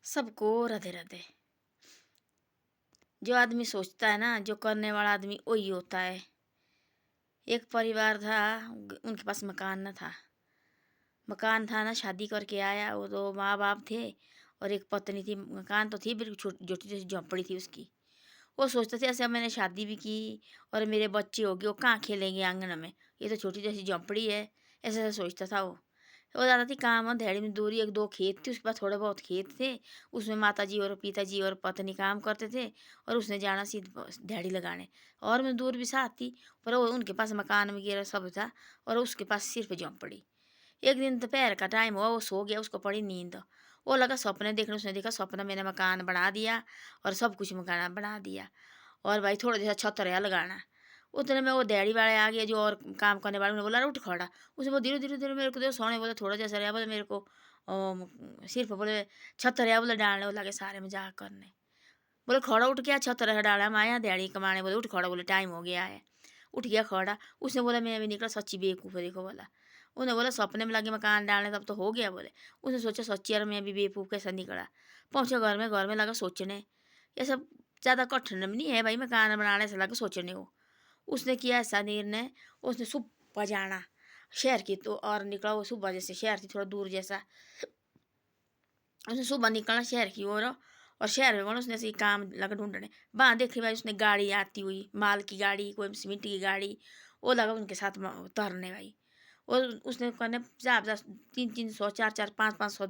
सबको राधे राधे। जो आदमी सोचता है ना, जो करने वाला आदमी वही होता है। एक परिवार था, उनके पास मकान न था। मकान था ना, शादी करके आया, वो तो माँ बाप थे और एक पत्नी थी। मकान तो थी बिल्कुल छोटी सी झोंपड़ी थी उसकी। वो सोचते थे ऐसे, अब मैंने शादी भी की और मेरे बच्चे हो गए, वो कहाँ खेलेंगे आंगन में, ये तो छोटी जैसी झोंपड़ी है। ऐसे ऐसे सोचता था वो जाता थी काम और धैड़ी में दूरी एक दो खेत थे, उसके पास थोड़े बहुत खेत थे। उसमें माताजी और पिताजी और पत्नी काम करते थे और उसने जाना सी धैड़ी लगाने। और मैं दूर भी साथ थी, पर वो उनके पास मकान वगैरह सब था और उसके पास सिर्फ झोंपड़ी। एक दिन दोपहर का टाइम हुआ, वो सो गया, उसको पड़ी नींद। वो लगा सपने देखने, उसने देखा सपना मैंने मकान बना दिया और सब कुछ मकान बना दिया और भाई थोड़ा जैसा छत रहा लगाना। उतने में वो दिहाड़ी वाले आ गए, जो और काम करने वाले, उन्होंने बोला उठ खड़ा। उसने बोला धीरे धीरे धीरे मेरे को दे सोने, बोले थोड़ा जैसा रहा, बोले मेरे को सिर्फ बोले छत रहा, बोले डालने, वो लगे सारे में जा करने। बोले खड़ा उठ गया, छत रहा डाला, हम आया दिहाड़ी कमाने, बोले उठ खड़ा, बोले टाइम हो गया है। उठ गया खड़ा। उसने बोला मैं अभी निकला, सच्ची बेवकूफ़ है देखो बोला। उन्हें बोला सपने में लगे मकान डालने, तब तो हो गया बोले। उसने सोचा सच्ची यार मैं अभी बेवकूफ़ कैसा निकला। पहुँचा घर में लगा सोचने, ये सब ज़्यादा कठिन नहीं है भाई, मकान बनाने से लगा सोचने को। उसने किया ऐसा निर्णय, उसने सुबह जाना शहर की, तो और निकला वो सुबह, जैसे शहर थी थोड़ा दूर जैसा। उसने सुबह निकलना शहर की ओर और शहर में बोला उसने ऐसे ही काम लगा ढूंढने। वहाँ देखी भाई उसने गाड़ी आती हुई, माल की गाड़ी, कोई सीमेंट की गाड़ी, वो लगा उनके साथ उतरने भाई। और उसने कहने जा 300 400 500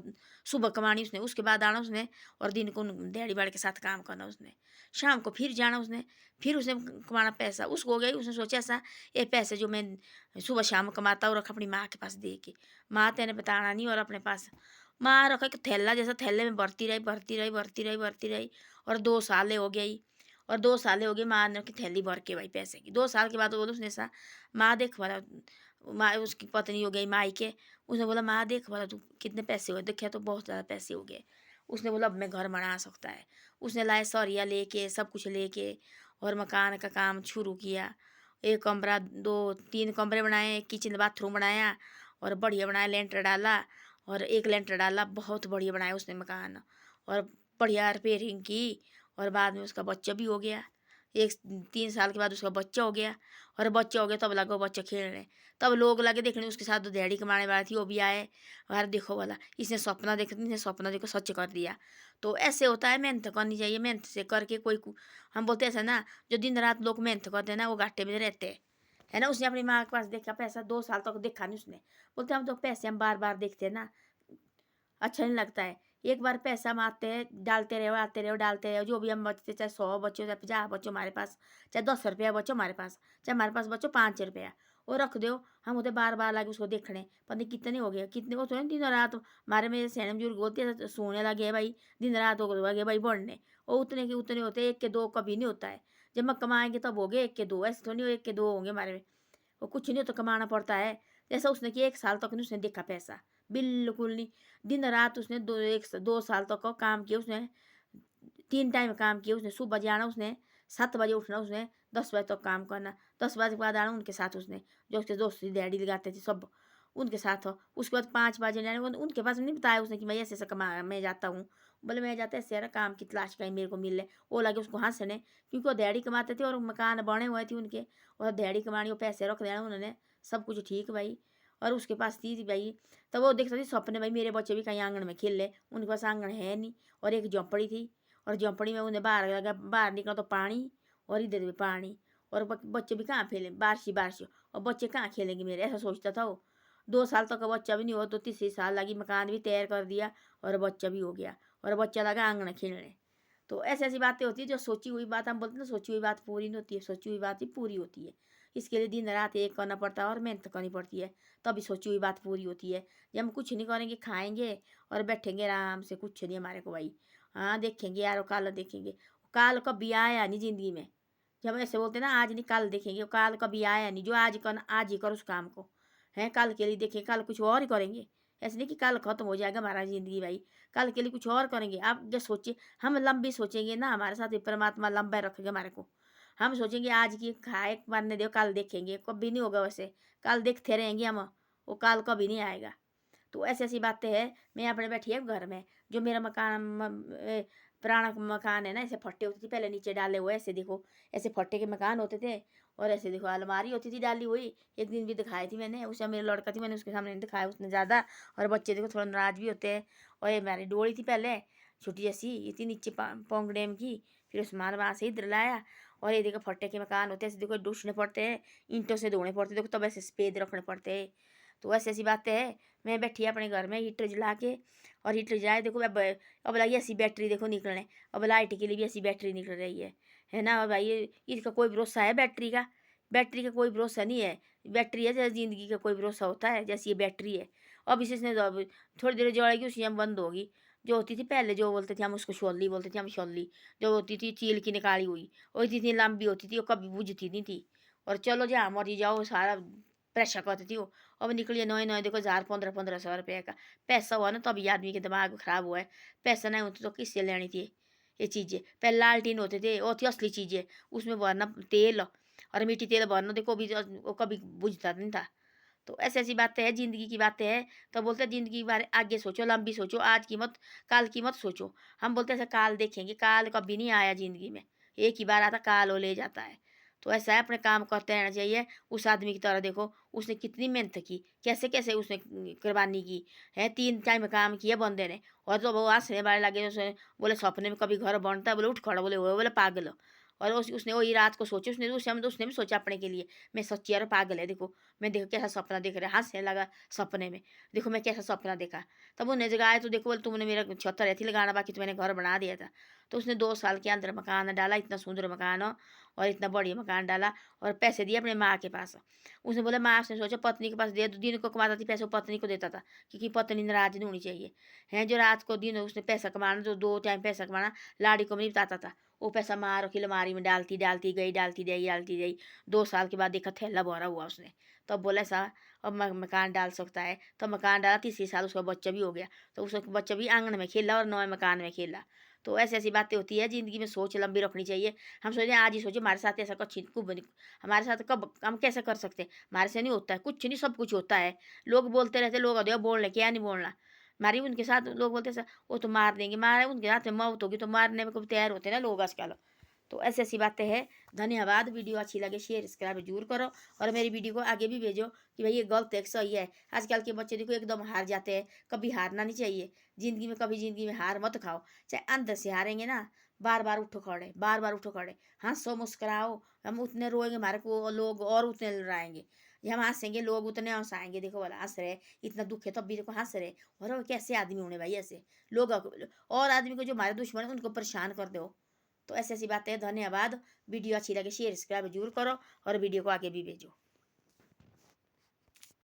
सुबह कमानी उसने, उसके बाद आना उसने और दिन को दिहाड़ी बाड़ी के साथ काम करना उसने। शाम को फिर जाना उसने, फिर उसने कमाना पैसा उसको हो गई। उसने सोचा ऐसा, ये पैसे जो मैं सुबह शाम कमाता और रख अपनी माँ के पास दे के, माँ तेने बताना नहीं, और अपने पास माँ रखा कि थैला जैसा, थैले में भरती रही भरती रही भरती रही भरती रही और 2 साल हो गई। और 2 साल हो गए माँ ने की थैली भर के भाई पैसे की। 2 साल के बाद बोलो उसने ऐसा, माँ देख वाला, माँ उसकी पत्नी हो गई माई के। उसने बोला माँ देख वाला तू कितने पैसे हुए, देखा तो बहुत ज़्यादा पैसे हो गए। उसने बोला अब मैं घर बना सकता है। उसने लाए सरिया लेके सब कुछ लेके और मकान का काम शुरू किया। एक कमरा, 2 3 कमरे बनाए, किचन बाथरूम बनाया और बढ़िया बनाया, लेंटर डाला और एक लेंटर डाला, बहुत बढ़िया बनाया उसने मकान और बढ़िया रिपेयरिंग की। और बाद में उसका बच्चा भी हो गया। एक 3 साल के बाद उसका बच्चा हो गया और बच्चा हो गया तब लगा वो बच्चा खेलने। तब लोग लगे देखने, उसके साथ जो दिहाड़ी कमाने वाली थी वो भी आए, और देखो वाला इसने सपना देखा, इसने सपना देखो सच कर दिया। तो ऐसे होता है, मेहनत करनी चाहिए, मेहनत से करके कोई हम बोलते हैं ऐसा ना, जो दिन रात लोग मेहनत करते हैं ना वो घाटे में रहते हैं, है ना। उसने अपनी माँ के पास देखा पैसा, 2 साल तक देखा नहीं उसने। बोलते हम तो पैसे हम बार बार देखते हैं ना, अच्छा नहीं लगता है। एक बार पैसा हम आते हैं, डालते रहो आते रहो डालते रहो, जो भी हम बचते, चाहे 100 बच्चों, चाहे 50 बच्चों हमारे पास, चाहे 10 रुपया बच्चों हमारे पास, चाहे हमारे पास बच्चों 5 रुपया, वो रख दो। हम होते बार बार लगे उसको देखने, पता नहीं कितने हो गए, कितने वो तो दिन रात हमारे में सैन बुजुर्ग होते हैं, सोने लगे भाई, दिन रात हो गए भाई बढ़ने। वो उतने के उतने होते, एक के दो कभी नहीं होता है। जब हम कमाएंगे तब हो गए एक के दो, ऐसे तो नहीं एक के दो होंगे हमारे में। वो कुछ नहीं तो कमाना पड़ता है। जैसा उसने किया 1 साल तक नहीं उसने देखा पैसा, बिल्कुल नहीं। दिन रात उसने 2 साल तक का काम किया उसने, 3 टाइम काम किया उसने। सुबह जाना उसने, 7 बजे उठना उसने, 10 बजे तक काम करना, 10 बजे के बाद आना उनके साथ उसने, जो उसके दोस्त दिहाड़ी लगाते थे सब उनके साथ हो। उसके बाद 5 बजे जाने, उनके पास नहीं बताया उसने कि मैं ऐसे ऐसा कमा मैं जाता हूँ। बोले मैं जाता ऐसे यार काम की तलाश कहीं मेरे को मिले। वो लगे उसको हंसने, क्योंकि वो दिहाड़ी कमाते थे और मकान बने हुए थे उनके, और दिहाड़ी कमानी वो पैसे रख देना उन्होंने, सब कुछ ठीक भाई। और उसके पास थी भाई, तब वो देखता थी सपने भाई मेरे बच्चे भी कहीं आंगन में खेल ले, उनके पास आंगन है नहीं। और एक झोंपड़ी थी और झोंपड़ी में उन्हें बाहर लगा, बाहर निकला तो पानी और इधर भी पानी, और बच्चे भी कहाँ खेले, बारिश ही बारिश, और बच्चे कहाँ खेलेंगे मेरे, ऐसा सोचता था वो। 2 साल तक का बच्चा भी नहीं हुआ तो तीसरी साल लगी, मकान भी तैयार कर दिया और बच्चा भी हो गया और बच्चा लगा आंगन खेलने। तो ऐसी ऐसी बातें होती है, जो सोची हुई बात हम बोलते हैं ना, सोची हुई बात पूरी नहीं होती है, सोची हुई बात ही पूरी होती है। इसके लिए दिन रात एक करना पड़ता है और मेहनत करनी पड़ती है, तभी सोची हुई बात पूरी होती है। जब हम कुछ नहीं करेंगे, खाएंगे और बैठेंगे आराम से, कुछ नहीं हमारे को भाई। हाँ देखेंगे यार, काल देखेंगे, काल कभी आया नहीं जिंदगी में। जब हम ऐसे बोलते हैं ना आज नहीं कल देखेंगे, काल कभी आया नहीं। जो आज करना आज ही करो उस काम को, है कल के लिए देखें, कल कुछ और ही करेंगे। ऐसे नहीं कि कल खत्म हो जाएगा हमारा जिंदगी भाई, कल के लिए कुछ और करेंगे। आप जो सोचिए, हम लंबी सोचेंगे ना, हमारे साथ भी परमात्मा लंबा रखेगा हमारे को। हम सोचेंगे आज की खाए मरने दो, कल देखेंगे, कभी नहीं होगा वैसे। कल देखते रहेंगे हम, वो कल कभी नहीं आएगा। तो ऐसी ऐसी बातें हैं। मैं अपने बैठी है घर में, जो मेरा पुराना मकान है ना, ऐसे फट्टे होती थी पहले नीचे डाले हुए, ऐसे देखो ऐसे फट्टे के मकान होते थे। और ऐसे देखो अलमारी होती थी डाली हुई। एक दिन भी दिखाई थी मैंने, उसे मेरा लड़का थी, मैंने उसके सामने नहीं दिखाया उसने ज़्यादा। और बच्चे देखो थोड़ा नाराज भी होते हैं। और ये हमारी डोली थी पहले छोटी जैसी, ये थी नीचे पोंग डैम की। फिर उस्मान वहाँ से इधर लाया। और ये देखो फट्टे के मकान होते हैं, ऐसे देखो डूसने पड़ते हैं, ईंटों से धोने पड़ते देखो, तब ऐसे सफेद रखने पड़ते हैं। तो ऐसी ऐसी बातें है। मैं बैठी अपने घर में हीटर जला के, और हीटर जलाए देखो अब लगी ऐसी बैटरी देखो निकलने। अब लाइट के लिए भी ऐसी बैटरी निकल रही है ना। और भाई इसका कोई भरोसा है बैटरी का? बैटरी का कोई भरोसा नहीं है। बैटरी है जैसे ज़िंदगी का कोई भरोसा होता है, जैसी ये बैटरी है। अब इसने तो अब थोड़ी देर जलेगी उसी हम बंद होगी। जो होती थी पहले, जो बोलते थे हम उसको शोली बोलते थे हम, शोली जो होती थी चील की निकाली हुई, और इतनी लंबी होती थी, वो कभी बुझती नहीं थी। और चलो जहाँ मरी जाओ सारा प्रेशर करती थी वो। अब निकलिए नए नए देखो 1000 1500 1500 रुपये का पैसा हुआ ना, तभी आदमी के दिमाग खराब हुआ है। पैसा नहीं होता तो किससे लेनी थी ये चीज़ें? पहले लालटीन होते थे, वो थी असली चीज़ें, उसमें भरना तेल, और मीठी तेल भरना देखो भी, वो कभी बुझता नहीं था। तो ऐसी ऐसी बातें हैं, ज़िंदगी की बातें हैं। तो बोलते हैं ज़िंदगी के बारे आगे सोचो, लंबी सोचो, आज की मत, काल की मत सोचो। हम बोलते हैं ऐसा काल देखेंगे, काल कभी नहीं आया ज़िंदगी में, एक ही बार आता, काल वो ले जाता है। तो ऐसा है, अपने काम करते रहना चाहिए। उस आदमी की तरह देखो, उसने कितनी मेहनत की, कैसे कैसे उसने कुर्बानी की है, 3 टाइम काम किया बंदे ने। और तो वो हंसने वाले लगे, उसे बोले सपने में कभी घर बनता है, बोले उठ खड़ा, बोले वो बोले पागल हो। और उसने वही रात को सोचे, उसने भी सोचा अपने के लिए, मैं सच्ची यार पागल है देखो, मैं देखो कैसा सपना देख रहा है, हंसने लगा सपने में, देखो मैं कैसा सपना देखा। तब उन्हें जगाया तो देखो, बोले तुमने मेरा छत रहती लगाना, बाकी तो मैंने घर बना दिया था। तो उसने 2 साल के अंदर मकान डाला, इतना सुंदर मकान हो, और इतना बढ़िया मकान डाला। और पैसे दिए अपने माँ के पास। उसने बोला, माँ उसने सोचा पत्नी के पास दे दो, दिन को कमाता थी पैसे वो पत्नी को देता था, क्योंकि पत्नी नाराज नहीं होनी चाहिए। है जो रात को दिन उसने पैसा कमाना, जो 2 टाइम पैसा कमाना, लाड़ी को नहीं बताता था। वो पैसा माँ रखी अलमारी में, डालती डालती गई, डालती गई, डालती गई। 2 साल के बाद देखा थैला भरा हुआ उसने। तब बोला सा अब मकान डाल सकता है। तो मकान डाला, तीसरे साल उसका बच्चा भी हो गया। तो उसका बच्चा भी आंगन में खेला और नए मकान में खेला। तो ऐसी ऐसी बातें होती है ज़िंदगी में, सोच लंबी रखनी चाहिए। हम सोचते हैं आज ही सोचे, हमारे साथ ऐसा कुछ हमारे साथ कब हम कैसे कर सकते हैं? हमारे से नहीं होता है कुछ नहीं, सब कुछ होता है। लोग बोलते रहते, लोग अधे बोल क्या नहीं बोलना। हमारी उनके साथ लोग बोलते हैं वो तो मार देंगे, मारे उनके हाथ में मौत होगी तो मारने में कभी तैयार होते हैं ना लोग आजकल। तो ऐसी ऐसी बातें हैं। धन्यवाद। वीडियो अच्छी लगे शेयर सब्सक्राइब जरूर करो, और मेरी वीडियो को आगे भी भेजो कि भाई ये गलत है कि सही है। आजकल के बच्चे देखो एकदम हार जाते हैं, कभी हारना नहीं चाहिए ज़िंदगी में, कभी ज़िंदगी में हार मत खाओ। चाहे अंदर से हारेंगे ना, बार बार उठो खड़े, बार बार उठो खड़े, हंसो मुस्कुराओ। हम उतने रोएंगे हमारे को लोग और उतने लड़ाएंगे। ये हम हंसेंगे लोग उतने हंसाएंगे, देखो वाला हंस रहे, इतना दुख है तब भी देखो हंस रहे। और वो कैसे आदमी होने भाई ऐसे लोग, और आदमी को जो हमारे दुश्मन है उनको परेशान कर दो। तो ऐसी ऐसी बातें हैं। धन्यवाद। वीडियो अच्छी लगे शेयर सब्सक्राइब जरूर करो, और वीडियो को आगे भी भेजो।